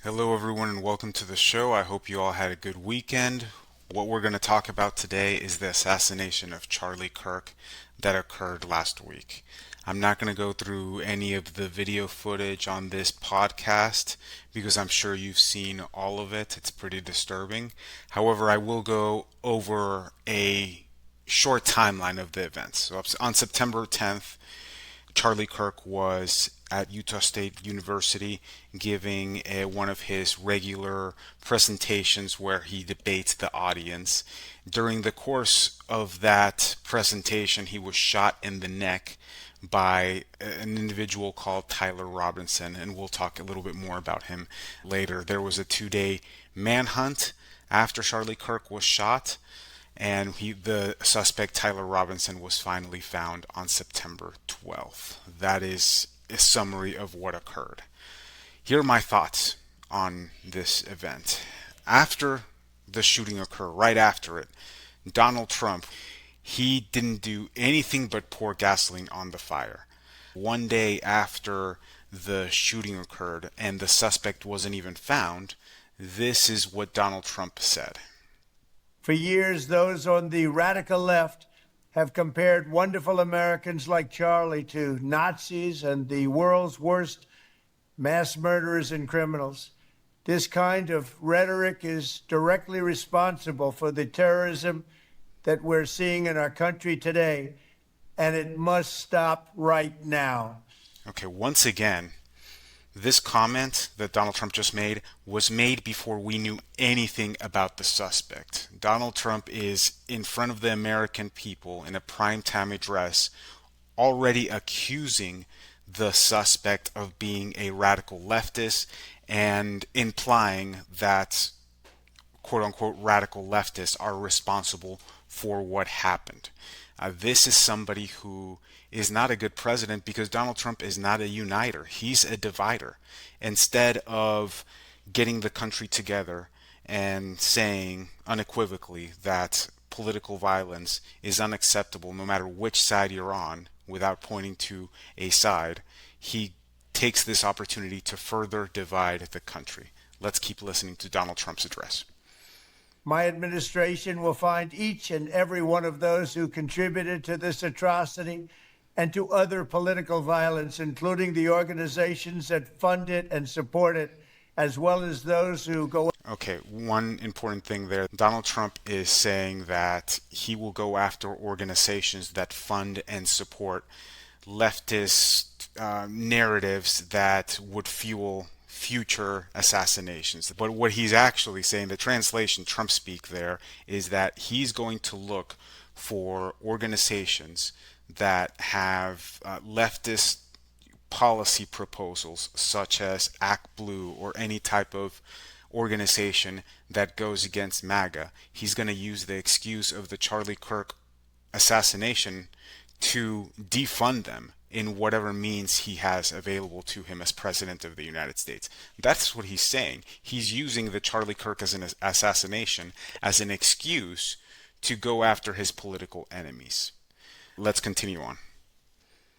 Hello, everyone, and welcome to the show. I hope you all had a good weekend. What we're going to talk about today is the assassination of Charlie Kirk that occurred last week. I'm not going to go through any of the video footage on this podcast because I'm sure you've seen all of it. It's pretty disturbing. However, I will go over a short timeline of the events. So on September 10th, Charlie Kirk was at Utah State University giving one of his regular presentations where he debates the audience. During the course of that presentation, he was shot in the neck by an individual called Tyler Robinson, and we'll talk a little bit more about him later. There was a 2 day manhunt after Charlie Kirk was shot, and the suspect Tyler Robinson was finally found on September 12th. That is a summary of what occurred. Here are my thoughts on this event. After the shooting occurred, right after it, Donald Trump, he didn't do anything but pour gasoline on the fire. One day after the shooting occurred and the suspect wasn't even found, this is what Donald Trump said. For years, those on the radical left have compared wonderful Americans like Charlie to Nazis and the world's worst mass murderers and criminals. This kind of rhetoric is directly responsible for the terrorism that we're seeing in our country today, and it must stop right now. Okay, once again, this comment that Donald Trump just made was made before we knew anything about the suspect. Donald Trump is in front of the American people in a primetime address already accusing the suspect of being a radical leftist and implying that quote unquote radical leftists are responsible for what happened. This is somebody who is not a good president because Donald Trump is not a uniter. He's a divider. Instead of getting the country together and saying unequivocally that political violence is unacceptable no matter which side you're on without pointing to a side, he takes this opportunity to further divide the country. Let's keep listening to Donald Trump's address. My administration will find each and every one of those who contributed to this atrocity and to other political violence, including the organizations that fund it and support it, as well as those who go. Okay, one important thing there. Donald Trump is saying that he will go after organizations that fund and support leftist narratives that would fuel future assassinations. But what he's actually saying, the translation, Trump speak there, is that he's going to look for organizations that have leftist policy proposals such as Act Blue or any type of organization that goes against MAGA. He's going to use the excuse of the Charlie Kirk assassination to defund them in whatever means he has available to him as president of the United States. That's what he's saying. He's using the Charlie Kirk as an assassination as an excuse to go after his political enemies. Let's continue on.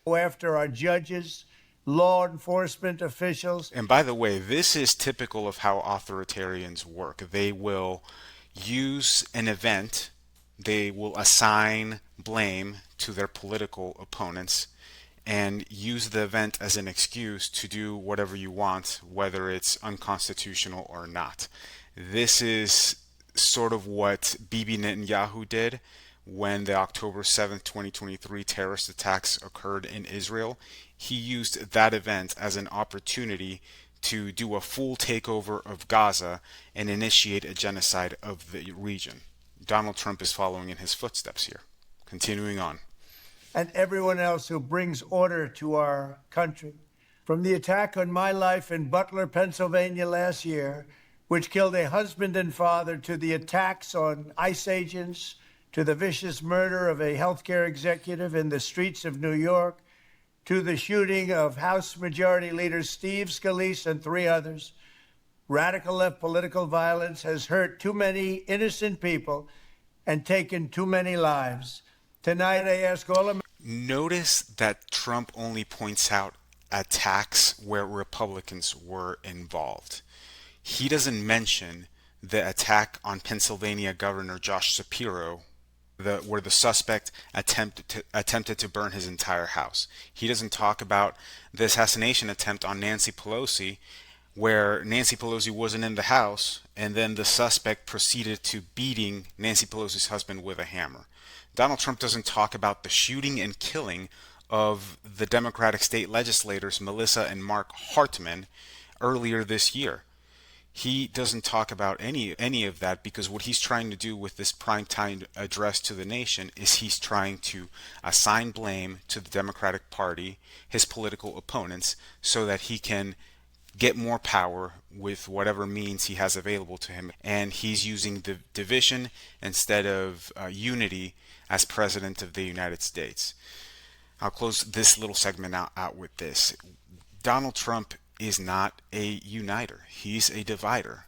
Go after our judges, law enforcement officials. And by the way, this is typical of how authoritarians work. They will use an event, they will assign blame to their political opponents and use the event as an excuse to do whatever you want, whether it's unconstitutional or not. This is sort of what Bibi Netanyahu did when the October 7th, 2023 terrorist attacks occurred in Israel. He used that event as an opportunity to do a full takeover of Gaza and initiate a genocide of the region. Donald Trump is following in his footsteps here. Continuing on. And everyone else who brings order to our country. From the attack on my life in Butler, Pennsylvania last year, which killed a husband and father, to the attacks on ICE agents, to the vicious murder of a healthcare executive in the streets of New York, to the shooting of House Majority Leader Steve Scalise and 3 others, radical left political violence has hurt too many innocent people and taken too many lives. Tonight, I ask all Americans. Notice that Trump only points out attacks where Republicans were involved. He doesn't mention the attack on Pennsylvania Governor Josh Shapiro, where the suspect attempted to burn his entire house. He doesn't talk about the assassination attempt on Nancy Pelosi, where Nancy Pelosi wasn't in the house, and then the suspect proceeded to beating Nancy Pelosi's husband with a hammer. Donald Trump doesn't talk about the shooting and killing of the Democratic state legislators Melissa and Mark Hartman earlier this year. He doesn't talk about any of that, because what he's trying to do with this primetime address to the nation is he's trying to assign blame to the Democratic Party, his political opponents, so that he can get more power with whatever means he has available to him. And he's using the division instead of unity as president of the United States. I'll close this little segment out with this. Donald Trump is not a uniter. He's a divider.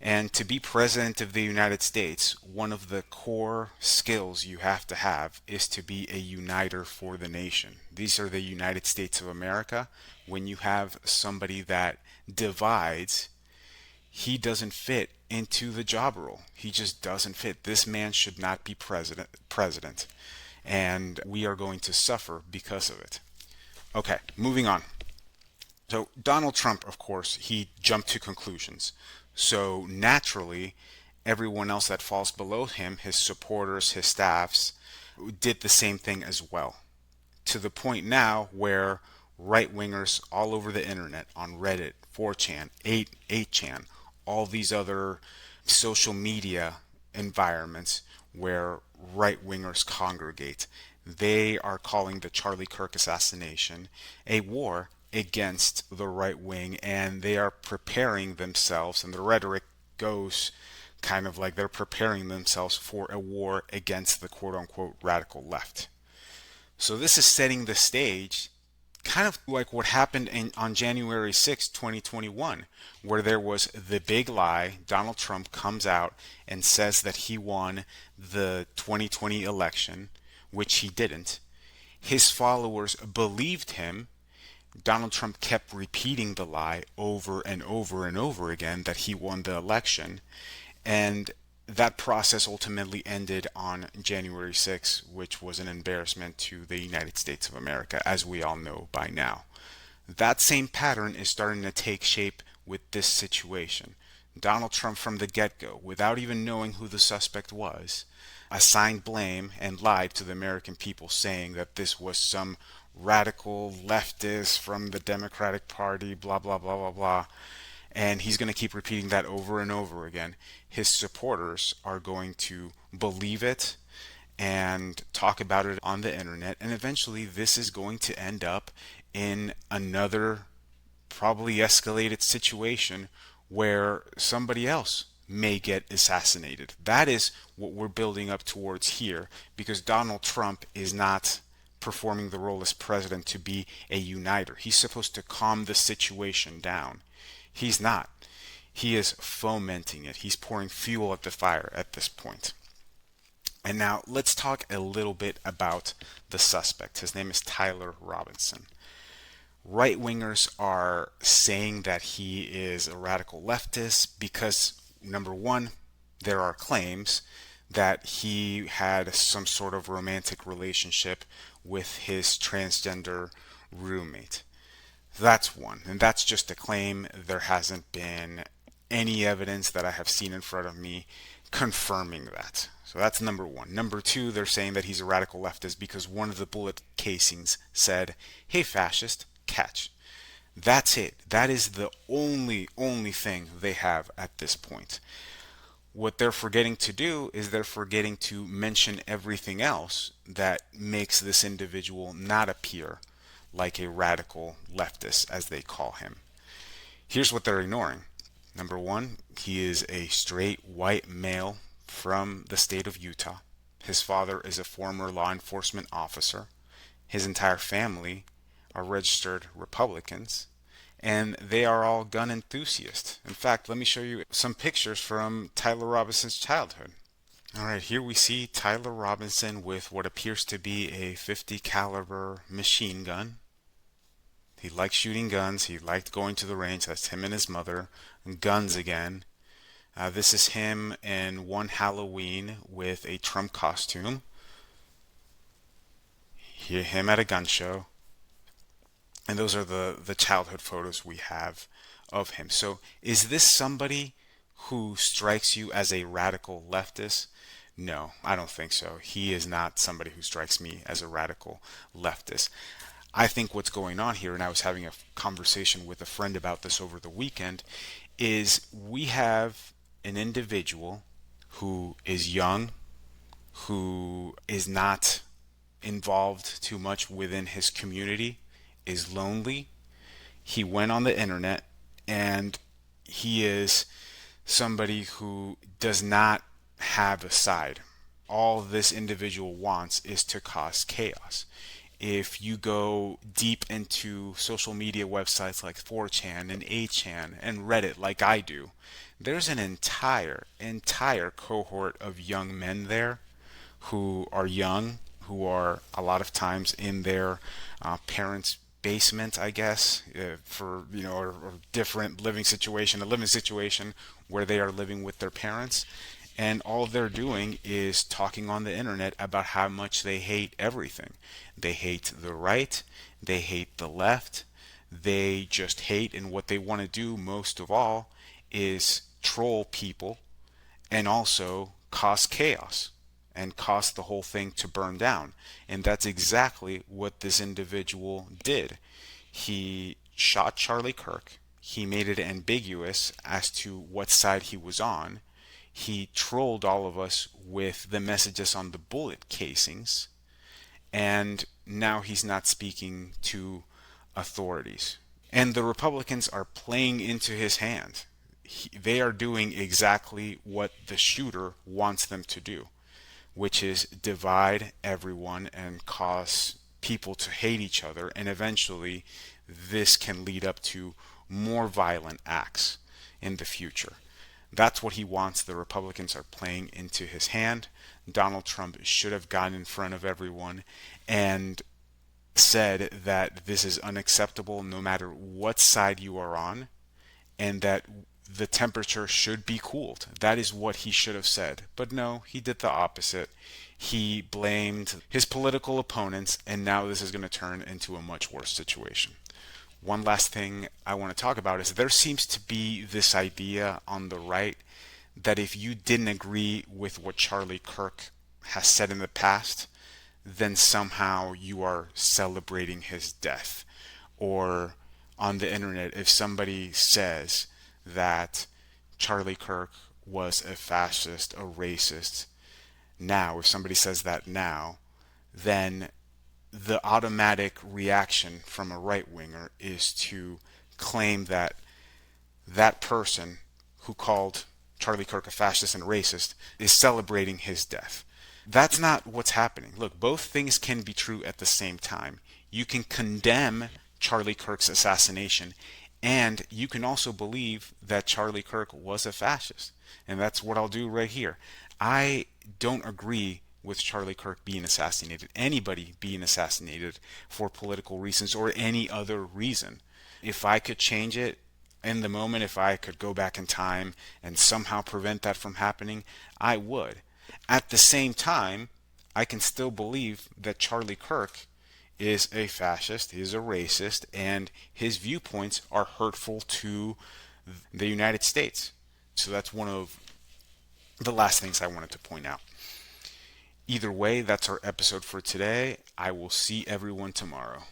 And to be president of the United States, one of the core skills you have to have is to be a uniter for the nation. These are the United States of America. When you have somebody that divides, he doesn't fit into the job role. He just doesn't fit. This man should not be president. And we are going to suffer because of it. Okay, moving on. So Donald Trump, of course, he jumped to conclusions. So naturally, everyone else that falls below him, his supporters, his staffs, did the same thing as well. To the point now where right-wingers all over the internet, on Reddit, 4chan, 8chan, all these other social media environments where right-wingers congregate, they are calling the Charlie Kirk assassination a war against the right wing, and they are preparing themselves, and the rhetoric goes kind of like they're preparing themselves for a war against the quote unquote radical left. So this is setting the stage, kind of like what happened on January 6, 2021, where there was the big lie. Donald Trump comes out and says that he won the 2020 election, which he didn't. His followers believed him. Donald Trump kept repeating the lie over and over and over again that he won the election. And that process ultimately ended on January 6, which was an embarrassment to the United States of America, as we all know by now. That same pattern is starting to take shape with this situation. Donald Trump, from the get-go, without even knowing who the suspect was, assigned blame and lied to the American people, saying that this was some radical leftist from the Democratic Party, blah, blah, blah, blah, blah. And he's going to keep repeating that over and over again. His supporters are going to believe it and talk about it on the internet. And eventually this is going to end up in another probably escalated situation where somebody else may get assassinated. That is what we're building up towards here, because Donald Trump is not performing the role as president to be a uniter. He's supposed to calm the situation down. He's not. He is fomenting it. He's pouring fuel at the fire at this point. And now let's talk a little bit about the suspect. His name is Tyler Robinson. Right-wingers are saying that he is a radical leftist because, number one, there are claims that he had some sort of romantic relationship with his transgender roommate. That's one, and that's just a claim. There hasn't been any evidence that I have seen in front of me confirming that. So that's number one. Number two, they're saying that he's a radical leftist because one of the bullet casings said, "Hey fascist, catch." That's it. That is the only thing they have at this point. What they're forgetting to do is they're forgetting to mention everything else that makes this individual not appear like a radical leftist, as they call him. Here's what they're ignoring. Number one, he is a straight white male from the state of Utah. His father is a former law enforcement officer. His entire family are registered Republicans, and they are all gun enthusiasts. In fact, let me show you some pictures from Tyler Robinson's childhood. All right, here we see Tyler Robinson with what appears to be a .50 caliber machine gun. He liked shooting guns. He liked going to the range. That's him and his mother. Guns again. This is him in one Halloween with a Trump costume. Him at a gun show. And those are the childhood photos we have of him. So is this somebody who strikes you as a radical leftist? No, I don't think so. He is not somebody who strikes me as a radical leftist. I think what's going on here, and I was having a conversation with a friend about this over the weekend, is we have an individual who is young, who is not involved too much within his community, is lonely. He went on the internet, and he is somebody who does not have a side. All this individual wants is to cause chaos. If you go deep into social media websites like 4chan and 8chan and Reddit like I do, there's an entire cohort of young men there who are young, who are a lot of times in their parents' basement, I guess, for or different living situation, a living situation where they are living with their parents, and all they're doing is talking on the internet about how much they hate everything. They hate the right, they hate the left, they just hate, and what they want to do most of all is troll people and also cause chaos and cause the whole thing to burn down. And that's exactly what this individual did. He shot Charlie Kirk. He made it ambiguous as to what side he was on. He trolled all of us with the messages on the bullet casings. And now he's not speaking to authorities. And the Republicans are playing into his hand. They are doing exactly what the shooter wants them to do, which is divide everyone and cause people to hate each other. And eventually, this can lead up to more violent acts in the future. That's what he wants. The Republicans are playing into his hand. Donald Trump should have gotten in front of everyone and said that this is unacceptable no matter what side you are on, and that the temperature should be cooled. That is what he should have said. But no, he did the opposite. He blamed his political opponents, and now this is going to turn into a much worse situation. One last thing I want to talk about is there seems to be this idea on the right that if you didn't agree with what Charlie Kirk has said in the past, then somehow you are celebrating his death. Or on the internet, if somebody says that Charlie Kirk was a fascist, a racist, now, if somebody says that now, then the automatic reaction from a right winger is to claim that that person who called Charlie Kirk a fascist and a racist is celebrating his death. That's not what's happening. Look, both things can be true at the same time. You can condemn Charlie Kirk's assassination, and you can also believe that Charlie Kirk was a fascist. And that's what I'll do right here. I don't agree with Charlie Kirk being assassinated, anybody being assassinated for political reasons or any other reason. If I could change it in the moment, if I could go back in time and somehow prevent that from happening, I would. At the same time, I can still believe that Charlie Kirk is a fascist, he is a racist, and his viewpoints are hurtful to the United States. So that's one of the last things I wanted to point out. Either way, that's our episode for today. I will see everyone tomorrow.